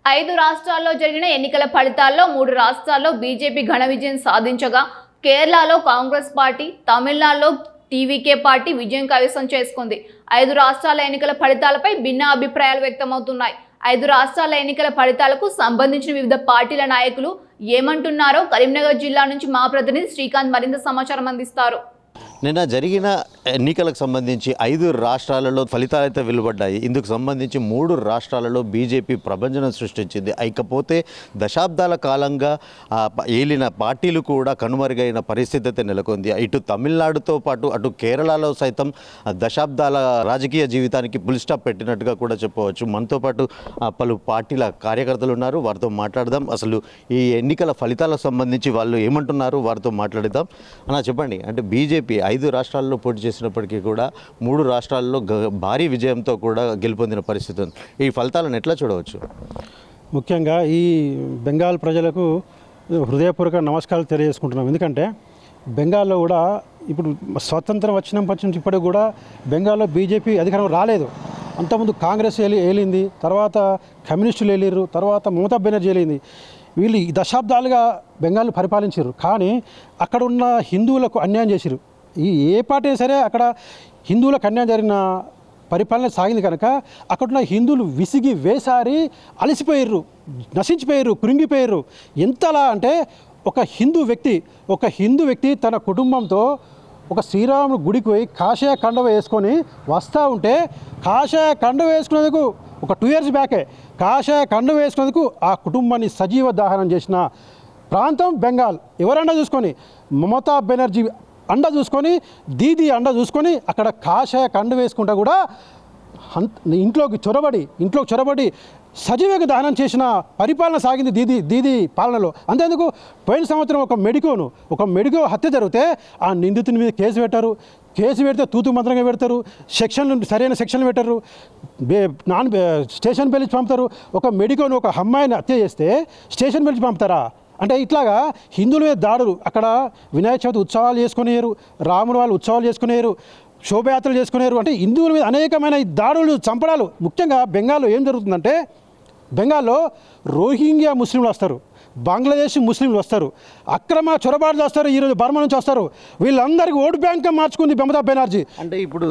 5 రాష్ట్రాల్లో జరిగిన ఎన్నికల ఫలితాల్లో 3 రాష్ట్రాల్లో బీజేపీ ఘన విజయం సాధించగా కేరళలో కాంగ్రెస్ పార్టీ, తమిళనాడులో టీవీకే పార్టీ విజయం కైవసం చేసుకుంది. 5 రాష్ట్రాల ఎన్నికల ఫలితాలపై భిన్న అభిప్రాయాలు వ్యక్తమవుతున్నాయి. 5 రాష్ట్రాల ఎన్నికల ఫలితాలకు సంబంధించిన వివిధ పార్టీల నాయకులు ఏమంటున్నారో కరీంనగర్ జిల్లా నుంచి మా ప్రతినిధి శ్రీకాంత్ మరింత సమాచారం అందిస్తారు. నిన్న జరిగిన ఎన్నికలకు సంబంధించి 5 రాష్ట్రాలలో ఫలితాలు అయితే వెలువడ్డాయి. ఇందుకు సంబంధించి 3 రాష్ట్రాలలో బీజేపీ ప్రభంజనం సృష్టించింది. ఇకపోతే దశాబ్దాల కాలంగా ఏలిన పార్టీలు కూడా కనుమరుగైన పరిస్థితి అయితే నెలకొంది. ఇటు తమిళనాడుతో పాటు అటు కేరళలో సైతం దశాబ్దాల రాజకీయ జీవితానికి ఫుల్ స్టాప్ పెట్టినట్టుగా కూడా చెప్పవచ్చు. మనతో పాటు పలు పార్టీల కార్యకర్తలు ఉన్నారు, వారితో మాట్లాడదాం. అసలు ఈ ఎన్నికల ఫలితాలకు సంబంధించి వాళ్ళు ఏమంటున్నారు వారితో మాట్లాడదాం. అలా చెప్పండి, అంటే బీజేపీ 5 రాష్ట్రాల్లో పోటీ చేసినప్పటికీ కూడా 3 రాష్ట్రాల్లో భారీ విజయంతో కూడా గెలుపొందిన పరిస్థితి ఉంది. ఈ ఫలితాలను ఎట్లా చూడవచ్చు? ముఖ్యంగా ఈ బెంగాల్ ప్రజలకు హృదయపూర్వక నమస్కారాలు తెలియజేసుకుంటున్నాం. ఎందుకంటే బెంగాల్లో కూడా ఇప్పుడు స్వతంత్రం వచ్చినప్పటి నుంచి ఇప్పటికి కూడా బెంగాల్లో బీజేపీ అధికారం రాలేదు. అంతకుముందు కాంగ్రెస్ ఏలింది, తర్వాత కమ్యూనిస్టులు ఏలిర్రు, తర్వాత మమతా బెనర్జీ ఏలింది. వీళ్ళు దశాబ్దాలుగా బెంగాల్ను పరిపాలించారు. కానీ అక్కడ ఉన్న హిందువులకు అన్యాయం చేసిరు. ఏ పార్టీ అయినా సరే అక్కడ హిందువులకు అన్యాయం జరిగిన పరిపాలన సాగింది కనుక అక్కడున్న హిందువులు విసిగి వేసారి అలసిపోయారు, నశించిపోయారు, కృంగిపోయారు. ఎంతలా అంటే ఒక హిందూ వ్యక్తి తన కుటుంబంతో ఒక శ్రీరాముడు గుడికి పోయి కాషాయ కండవ వేసుకొని వస్తూ ఉంటే కాషాయ కండవ వేసుకునేందుకు ఒక 2 years బ్యాకే కాషాయ కండవ వేసుకునేందుకు ఆ కుటుంబాన్ని సజీవ దహనం చేసిన ప్రాంతం బెంగాల్. ఎవరన్నా చూసుకొని మమతా బెనర్జీ అండ చూసుకొని, దీదీ అండ చూసుకొని అక్కడ కాషాయ కండు వేసుకుంటా కూడా ఇంట్లోకి చొరబడి సజీవంగా దహనం చేసిన పరిపాలన సాగింది దీదీ పాలనలో. అంతేందుకు పోయిన సంవత్సరం ఒక మెడికో హత్య జరిగితే ఆ నిందితుని మీద కేసు పెడితే తూతు మంత్రంగా పెడతారు, సరైన సెక్షన్లు పెట్టరు, స్టేషన్ పిలిచి పంపుతారు. ఒక మెడికోను ఒక అమ్మాయిని హత్య చేస్తే స్టేషన్ పిలిచి పంపుతారా? అంటే ఇట్లాగా హిందువుల మీద దాడులు. అక్కడ వినాయక చవితి ఉత్సవాలు చేసుకునేరు, రాముల వాళ్ళు ఉత్సవాలు చేసుకునేరు, శోభయాత్రలు చేసుకునేరు. అంటే హిందువుల మీద అనేకమైన దాడులు, చంపడాలు. ముఖ్యంగా బెంగాల్లో ఏం జరుగుతుందంటే బెంగాల్లో రోహింగ్యా ముస్లింలు వస్తారు, బంగ్లాదేశ్ ముస్లింలు వస్తారు, అక్రమ చొరబాటు చేస్తారు. ఈరోజు బర్మా నుంచి వస్తారు. వీళ్ళందరికీ ఓటు బ్యాంక్గా మార్చుకుంది మమతా బెనర్జీ. అంటే ఇప్పుడు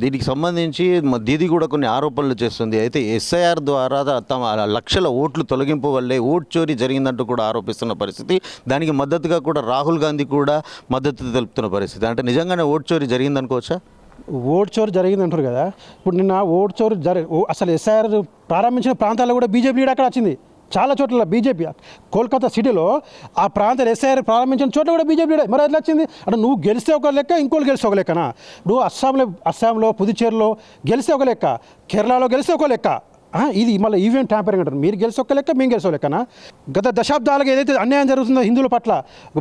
దీనికి సంబంధించి దీది కూడా కొన్ని ఆరోపణలు చేస్తుంది. అయితే ఎస్ఐఆర్ ద్వారా తమ లక్షల ఓట్లు తొలగింపు వల్లే ఓట్ చోరీ జరిగిందంటూ కూడా ఆరోపిస్తున్న పరిస్థితి. దానికి మద్దతుగా కూడా రాహుల్ గాంధీ కూడా మద్దతు తెలుపుతున్న పరిస్థితి. అంటే నిజంగానే ఓట్ చోరీ జరిగిందనుకోవచ్చా? ఓటు చోరు జరిగింది అంటారు కదా. ఇప్పుడు నిన్న ఓటు చోరు అసలు ఎస్ఐఆర్ ప్రారంభించిన ప్రాంతాల్లో కూడా బీజేపీ లీడ్ అక్కడ వచ్చింది. చాలా చోట్ల బీజేపీ, కోల్కతా సిటీలో ఆ ప్రాంతాలు ఎస్ఐఆర్ ప్రారంభించిన చోట్ల కూడా బీజేపీ లీడ్. మరి ఎట్లా వచ్చింది అంటే నువ్వు గెలిస్తే ఒక లెక్క, ఇంకోళ్ళు గెలిస్తే ఒక లెక్కనా? ఇప్పుడు అస్సాంలో పుదుచ్చేరిలో గెలిస్తే ఒక లెక్క, కేరళలో గెలిస్తే ఒక లెక్క. ఇది మళ్ళీ ఈవెంట్ ట్యాంపరింగ్ అంటారు. మీరు గెలిచి ఒక లెక్క, మేము గెలిచి ఒక లెక్కనా? గత దశాబ్దాలుగా ఏదైతే అన్యాయం జరుగుతుందో హిందువుల పట్ల,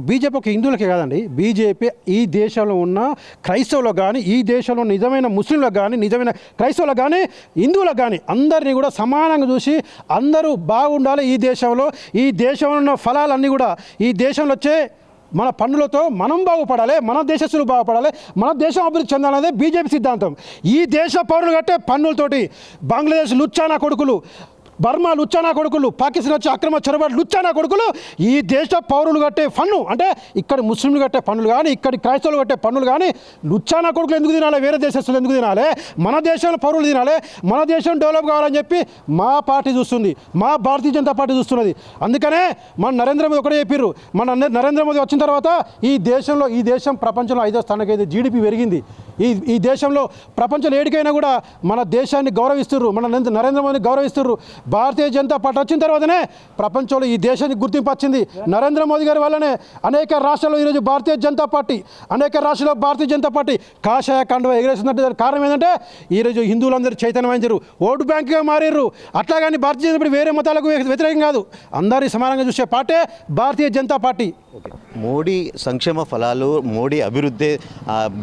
బీజేపీ ఒక హిందువులకే కాదండి, బీజేపీ ఈ దేశంలో ఉన్న క్రైస్తవులకు కానీ, ఈ దేశంలో నిజమైన ముస్లింలకు కానీ, నిజమైన క్రైస్తవులకు కానీ, హిందువులకు కానీ అందరినీ కూడా సమానంగా చూసి అందరూ బాగుండాలి. ఈ దేశంలో ఉన్న ఫలాలన్నీ కూడా ఈ దేశంలో వచ్చే మన పన్నులతో మనం బాగుపడాలి, మన దేశస్తులు బాగుపడాలి, మన దేశం అభివృద్ధి చెందాలనేదే బీజేపీ సిద్ధాంతం. ఈ దేశ పౌరులు కట్టే పన్నులతోటి బంగ్లాదేశ్ లుచ్చానా కొడుకులు, బర్మా లుచ్చానా కొడుకులు, పాకిస్తాన్ వచ్చి అక్రమ చొరబాటు లుచ్చానా కొడుకులు ఈ దేశ పౌరులు కట్టే పన్ను, అంటే ఇక్కడ ముస్లింలు కట్టే పన్నులు కానీ, ఇక్కడి క్రైస్తవులు కట్టే పన్నులు కానీ లుచ్చానా కొడుకులు ఎందుకు తినాలి? వేరే దేశస్తులు ఎందుకు తినాలి? మన దేశంలో పౌరులు తినాలి. మన దేశం డెవలప్ కావాలని చెప్పి మా పార్టీ చూస్తుంది, మా భారతీయ జనతా పార్టీ చూస్తున్నది. అందుకనే మన నరేంద్ర మోదీ ఒకటే చెప్పారు. మన నరేంద్ర మోదీ వచ్చిన తర్వాత ఈ దేశం ప్రపంచంలో 5వ స్థానానికి అయితే జీడిపి పెరిగింది. ఈ దేశంలో ప్రపంచంలో ఏడికైనా కూడా మన దేశాన్ని గౌరవిస్తున్నారు, మన నరేంద్ర మోదీని గౌరవిస్తున్నారు. భారతీయ జనతా పార్టీ వచ్చిన తర్వాతనే ప్రపంచంలో ఈ దేశానికి గుర్తింపు వచ్చింది. నరేంద్ర మోదీ గారి వల్లనే అనేక రాష్ట్రాల్లో ఈరోజు భారతీయ జనతా పార్టీ కాషాయ కండువ ఎగరేస్తున్నట్టు. దానికి కారణం ఏంటంటే ఈరోజు హిందువులందరూ చైతన్యమైంచారు, ఓటు బ్యాంకుగా మారారు. అట్లాగని భారతీయ జనతా పార్టీ వేరే మతాలకు వ్యతిరేకం కాదు, అందరి సమానంగా చూసే పార్టీ భారతీయ జనతా పార్టీ. మోడీ సంక్షేమ ఫలాలు, మోడీ అభివృద్ధి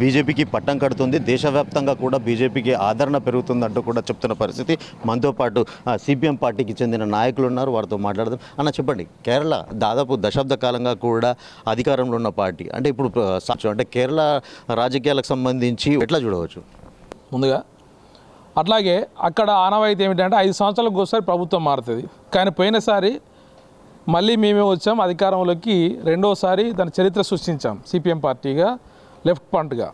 బీజేపీకి పట్టం కడుతుంది. దేశవ్యాప్తంగా కూడా బీజేపీకి ఆదరణ పెరుగుతుందంటూ కూడా చెప్తున్న పరిస్థితి. మనతో పాటు సిపిఎం పార్టీకి చెందిన నాయకులు ఉన్నారు, వారితో మాట్లాడదాం. అన్న చెప్పండి, కేరళ దాదాపు దశాబ్ద కాలంగా కూడా అధికారంలో ఉన్న పార్టీ. అంటే ఇప్పుడు అంటే కేరళ రాజకీయాలకు సంబంధించి ఎట్లా చూడవచ్చు? ముందుగా అట్లాగే అక్కడ ఆనవాయితీ ఏమిటంటే 5 సంవత్సరాలకు ఒకసారి ప్రభుత్వం మారుతుంది. కానీ పోయినసారి మళ్ళీ మేమే వచ్చాం అధికారంలోకి, రెండోసారి దాని చరిత్ర సృష్టించాం సిపిఎం పార్టీగా, లెఫ్ట్ ఫ్రంట్గా.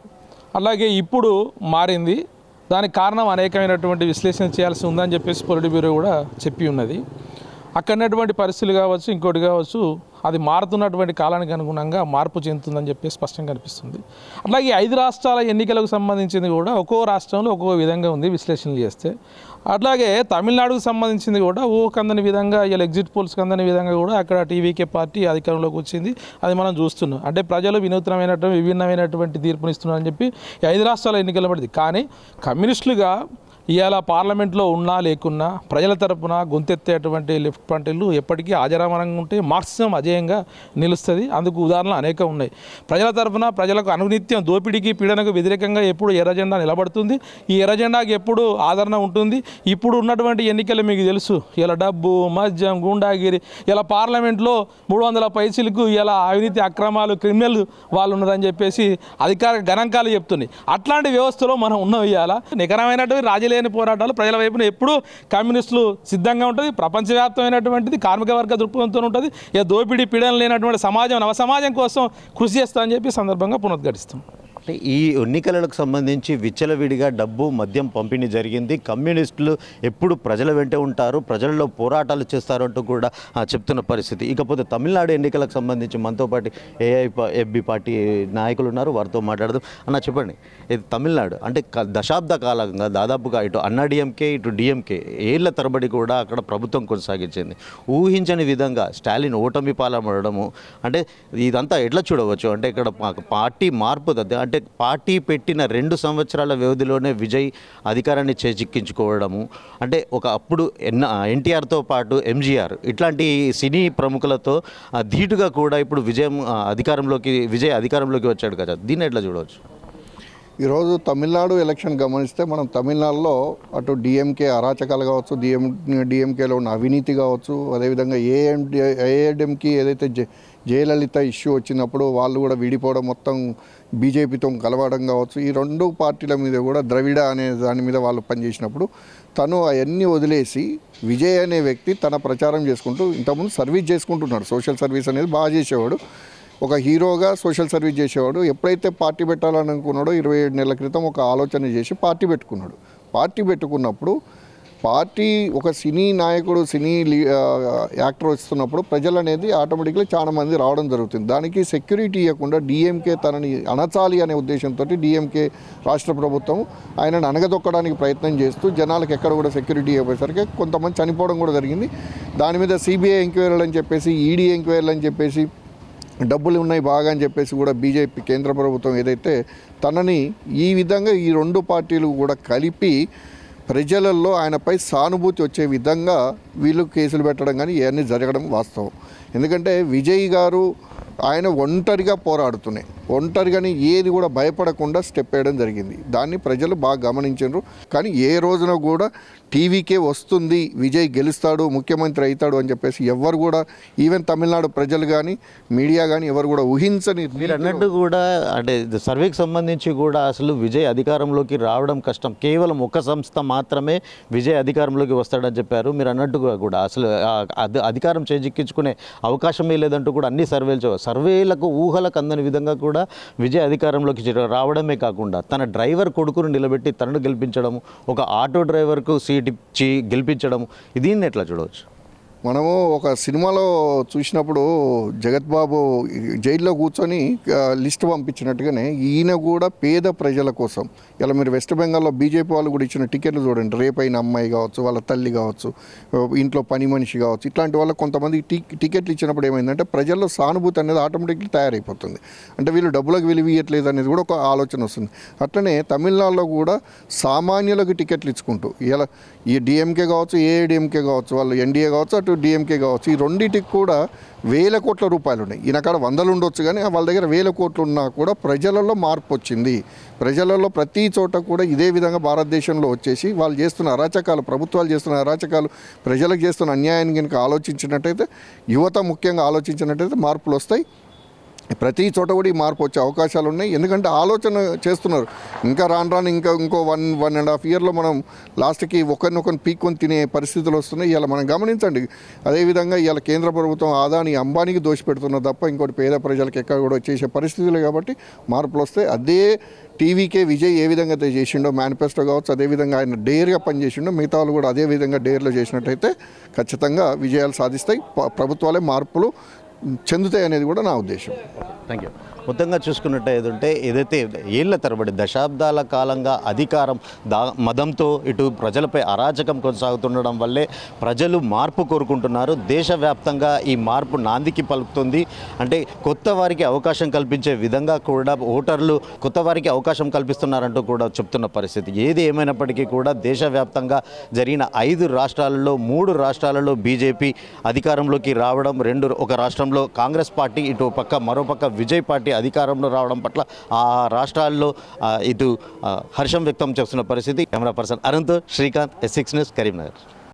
అలాగే ఇప్పుడు మారింది. దానికి కారణం అనేకమైనటువంటి విశ్లేషణ చేయాల్సి ఉందని చెప్పేసి పొలిట్ బ్యూరో కూడా చెప్పి ఉన్నది. అక్కడటువంటి పరిస్థితులు కావచ్చు, ఇంకోటి కావచ్చు, అది మారుతున్నటువంటి కాలానికి అనుగుణంగా మార్పు చెందుతుందని చెప్పి స్పష్టంగా కనిపిస్తుంది. అట్లాగే 5 రాష్ట్రాల ఎన్నికలకు సంబంధించింది కూడా ఒక్కో రాష్ట్రంలో ఒక్కో విధంగా ఉంది విశ్లేషణలు చేస్తే. అట్లాగే తమిళనాడుకు సంబంధించింది కూడా కందని విధంగా, ఇలా ఎగ్జిట్ పోల్స్ కందని విధంగా కూడా అక్కడ టీవీకే పార్టీ అధికారంలోకి వచ్చింది. అది మనం చూస్తున్నాం. అంటే ప్రజలు విభిన్నమైనటువంటి తీర్పునిస్తున్నారని చెప్పి 5 రాష్ట్రాల ఎన్నికలు పడింది. కానీ కమ్యూనిస్టులుగా ఇవాళ పార్లమెంట్లో ఉన్నా లేకున్నా ప్రజల తరపున గొంతెత్తేటువంటి లెఫ్ట్ పార్టీలు ఎప్పటికీ ఆజరామరంగా ఉంటే మార్క్సిజం అజేయంగా నిలుస్తుంది. అందుకు ఉదాహరణలు అనేకం ఉన్నాయి. ప్రజల తరపున ప్రజలకు అనునిత్యం దోపిడీకి పీడనకు వ్యతిరేకంగా ఎప్పుడు ఎర్ర జెండా నిలబడుతుంది. ఈ ఎర్ర జెండాకి ఎప్పుడు ఆదరణ ఉంటుంది. ఇప్పుడు ఉన్నటువంటి ఎన్నికలు మీకు తెలుసు, ఇలా డబ్బు, మద్యం, గుండాగిరి, ఇలా పార్లమెంట్లో 300 పైసలకు ఇలా అవినీతి అక్రమాలు, క్రిమినల్ వాళ్ళు ఉన్నదని చెప్పేసి అధికార గణాంకాలు చెప్తున్నాయి. అట్లాంటి వ్యవస్థలో మనం ఉన్నాం. ఇవాళ నికరమైనటువంటి రాజలేని పోరాటాలు ప్రజల వైపున ఎప్పుడూ కమ్యూనిస్టులు సిద్ధంగా ఉంటుంది. ప్రపంచవ్యాప్తమైనటువంటిది కార్మిక వర్గ దృక్పథంతో ఉంటుంది. ఇక దోపిడీ పీడన లేనటువంటి సమాజం, నవ సమాజం కోసం కృషి చేస్తామని చెప్పి సందర్భంగా పునరుద్ఘాటిస్తాం. అంటే ఈ ఎన్నికలకు సంబంధించి విచ్చలవిడిగా డబ్బు, మద్యం పంపిణీ జరిగింది. కమ్యూనిస్టులు ఎప్పుడు ప్రజల వెంటే ఉంటారు, ప్రజల్లో పోరాటాలు చేస్తారు అంటూ కూడా చెప్తున్న పరిస్థితి. ఇకపోతే తమిళనాడు ఎన్నికలకు సంబంధించి మనతో పాటు ఏఐఎఫ్బి పార్టీ నాయకులు ఉన్నారు, వారితో మాట్లాడదాం. అన్న చెప్పండి, ఇది తమిళనాడు అంటే దశాబ్ద కాలంగా దాదాపుగా ఇటు అన్నాడీఎంకే ఇటు డిఎంకే ఏళ్ల తరబడి కూడా అక్కడ ప్రభుత్వం కొనసాగించింది. ఊహించని విధంగా స్టాలిన్ ఓటమి పాలనడము, అంటే ఇదంతా ఎట్లా చూడవచ్చు? అంటే ఇక్కడ పార్టీ మార్పు, అంటే పార్టీ పెట్టిన 2 సంవత్సరాల వ్యవధిలోనే విజయ్ అధికారాన్ని చేజిక్కించుకోవడము, అంటే అప్పుడు ఎన్టీఆర్తో పాటు ఎంజీఆర్ ఇట్లాంటి సినీ ప్రముఖులతో ధీటుగా కూడా ఇప్పుడు విజయ్ అధికారంలోకి వచ్చాడు కదా, దీన్ని ఎట్లా చూడవచ్చు? ఈరోజు తమిళనాడు ఎలక్షన్ గమనిస్తే మనం తమిళనాడులో అటు డిఎంకే అరాచకాలు కావచ్చు, డిఎంకేలో ఉన్న అవినీతి కావచ్చు, అదేవిధంగా ఏఐఎంకి ఏదైతే జయలలిత ఇష్యూ వచ్చినప్పుడు వాళ్ళు కూడా విడిపోవడం, మొత్తం బీజేపీతో కలవడం కావచ్చు, ఈ 2 పార్టీల మీద కూడా ద్రవిడ అనే దాని మీద వాళ్ళు పనిచేసినప్పుడు తను అవన్నీ వదిలేసి విజయ్ అనే వ్యక్తి తన ప్రచారం చేసుకుంటూ ఇంతకుముందు సర్వీస్ చేసుకుంటున్నాడు. సోషల్ సర్వీస్ అనేది బాగా చేసేవాడు, ఒక హీరోగా సోషల్ సర్వీస్ చేసేవాడు. ఎప్పుడైతే పార్టీ పెట్టాలని అనుకున్నాడో 27 నెలల క్రితం ఒక ఆలోచన చేసి పార్టీ పెట్టుకున్నాడు. పార్టీ పెట్టుకున్నప్పుడు పార్టీ ఒక సినీ నాయకుడు, సినీ యాక్టర్ వస్తున్నప్పుడు ప్రజలు అనేది ఆటోమేటిక్గా చాలా మంది రావడం జరుగుతుంది. దానికి సెక్యూరిటీ ఇవ్వకుండా డిఎంకే తనని అణచాలి అనే ఉద్దేశంతో డిఎంకే రాష్ట్ర ప్రభుత్వం ఆయనను అణగదొక్కడానికి ప్రయత్నం చేస్తూ జనాలకు ఎక్కడ కూడా సెక్యూరిటీ ఇవ్వసరికి కొంతమంది చనిపోవడం కూడా జరిగింది. దాని మీద సిబిఐ ఎంక్వైరీలు అని చెప్పేసి, ఈడీ ఎంక్వైరీలు అని చెప్పేసి, డబ్బులు ఉన్నాయి బాగా అని చెప్పేసి కూడా బీజేపీ కేంద్ర ప్రభుత్వం ఏదైతే తనని ఈ విధంగా ఈ 2 పార్టీలు కూడా కలిపి ప్రజలలో ఆయనపై సానుభూతి వచ్చే విధంగా వీళ్ళు కేసులు పెట్టడం కానీ ఇవన్నీ జరగడం వాస్తవం. ఎందుకంటే విజయ్ గారు ఆయన ఒంటరిగా పోరాడుతున్నాయి, ఒంటరిగాని ఏది కూడా భయపడకుండా స్టెప్ వేయడం జరిగింది. దాన్ని ప్రజలు బాగా గమనించారు. కానీ ఏ రోజున కూడా టీవీకే వస్తుంది, విజయ్ గెలుస్తాడు, ముఖ్యమంత్రి అవుతాడు అని చెప్పేసి ఎవరు కూడా, ఈవెన్ తమిళనాడు ప్రజలు కానీ మీడియా కానీ ఎవరు కూడా ఊహించని. మీరు అన్నట్టు కూడా అంటే సర్వేకి సంబంధించి కూడా అసలు విజయ్ అధికారంలోకి రావడం కష్టం, కేవలం ఒక సంస్థ మాత్రమే విజయ్ అధికారంలోకి వస్తాడని చెప్పారు. మీరు అన్నట్టుగా కూడా అసలు అధికారం చేజిక్కించుకునే అవకాశమే లేదంటూ కూడా అన్ని సర్వేలకు ఊహలకు అందని విధంగా కూడా విజయ్ అధికారంలోకి రావడమే కాకుండా తన డ్రైవర్ కొడుకును నిలబెట్టి తనను గెలిపించడం, ఒక ఆటో డ్రైవర్కు సీట్ ఇచ్చి గెలిపించడం, దీన్ని ఎట్లా చూడవచ్చు? మనము ఒక సినిమాలో చూసినప్పుడు జగత్ బాబు జైల్లో కూర్చొని లిస్ట్ పంపించినట్టుగానే ఈయన కూడా పేద ప్రజల కోసం, ఇలా మీరు వెస్ట్ బెంగాల్లో బీజేపీ వాళ్ళు కూడా ఇచ్చిన టికెట్లు చూడండి, రేపైన అమ్మాయి కావచ్చు, వాళ్ళ తల్లి కావచ్చు, ఇంట్లో పని మనిషి కావచ్చు, ఇట్లాంటి వాళ్ళకి కొంతమంది టికెట్లు ఇచ్చినప్పుడు ఏమైందంటే ప్రజల్లో సానుభూతి అనేది ఆటోమేటిక్లీ తయారైపోతుంది. అంటే వీళ్ళు డబ్బులకు విలువ ఇవ్వట్లేదు అనేది కూడా ఒక ఆలోచన వస్తుంది. అట్లనే తమిళనాడులో కూడా సామాన్యులకు టికెట్లు ఇచ్చుకుంటూ, ఇలా ఈ డిఎంకే కావచ్చు, ఏఐడిఎంకే కావచ్చు, వాళ్ళు ఎన్డీఏ కావచ్చు, అటు డిఎంకే కావచ్చు, ఈ రెండింటికి కూడా 1000 కోట్ల రూపాయలు ఉన్నాయి. ఈయన కాడ 100 ఉండొచ్చు, కానీ వాళ్ళ దగ్గర 1000 కోట్లు ఉన్నా కూడా ప్రజలలో మార్పు వచ్చింది. ప్రజలలో ప్రతి చోట కూడా ఇదే విధంగా భారతదేశంలో వచ్చేసి వాళ్ళు చేస్తున్న అరాచకాలు, ప్రభుత్వాలు చేస్తున్న అరాచకాలు, ప్రజలకు చేస్తున్న అన్యాయాన్ని కనుక ఆలోచించినట్టయితే, యువత ముఖ్యంగా ఆలోచించినట్టయితే మార్పులు వస్తాయి. ప్రతి చోట కూడా ఈ మార్పు వచ్చే అవకాశాలు ఉన్నాయి. ఎందుకంటే ఆలోచన చేస్తున్నారు. ఇంకా రాను ఇంకో 1.5 ఇయర్లో మనం లాస్ట్కి ఒకరినొకరిని పీక్కొని తినే పరిస్థితులు వస్తున్నాయి. ఇలా మనం గమనించండి. అదేవిధంగా ఇవాళ కేంద్ర ప్రభుత్వం ఆదాని అంబానీకి దోషపెడుతున్నది తప్ప ఇంకోటి పేద ప్రజలకు ఎక్కడ కూడా వచ్చేసే పరిస్థితులు కాబట్టి మార్పులు వస్తాయి. అదే టీవీకే విజయ్ ఏ విధంగా అయితే చేసిండో మేనిఫెస్టో కావచ్చు, అదేవిధంగా ఆయన డేర్గా పనిచేసిండో మిగతా వాళ్ళు కూడా అదే విధంగా డేర్లో చేసినట్టయితే ఖచ్చితంగా విజయాలు సాధిస్తాయి. ప్రభుత్వాలే మార్పులు చెందుతాయి అనేది కూడా నా ఉద్దేశం. Thank you. మొత్తంగా చూసుకున్నట్టు ఏదైతే ఏళ్ల తరబడి దశాబ్దాల కాలంగా అధికారం మదంతో ఇటు ప్రజలపై అరాచకం కొనసాగుతుండడం వల్లే ప్రజలు మార్పు కోరుకుంటున్నారు. దేశవ్యాప్తంగా ఈ మార్పు నాందికి పలుకుతుంది. అంటే కొత్త వారికి అవకాశం కల్పించే విధంగా కూడా ఓటర్లు కొత్త వారికి అవకాశం కల్పిస్తున్నారంటూ కూడా చెప్తున్న పరిస్థితి. ఏది ఏమైనప్పటికీ కూడా దేశవ్యాప్తంగా జరిగిన 5 రాష్ట్రాలలో 3 రాష్ట్రాలలో బీజేపీ అధికారంలోకి రావడం, ఒక రాష్ట్రంలో కాంగ్రెస్ పార్టీ, ఇటు పక్క మరోపక్క విజయ్ పార్టీ అధికారంలో రావడం పట్ల ఆ రాష్ట్రాల్లో ఇటు హర్షం వ్యక్తం చేస్తున్న పరిస్థితి. కెమెరా పర్సన్ అరుణ్తో శ్రీకాంత్, S6 న్యూస్, కరీంనగర్.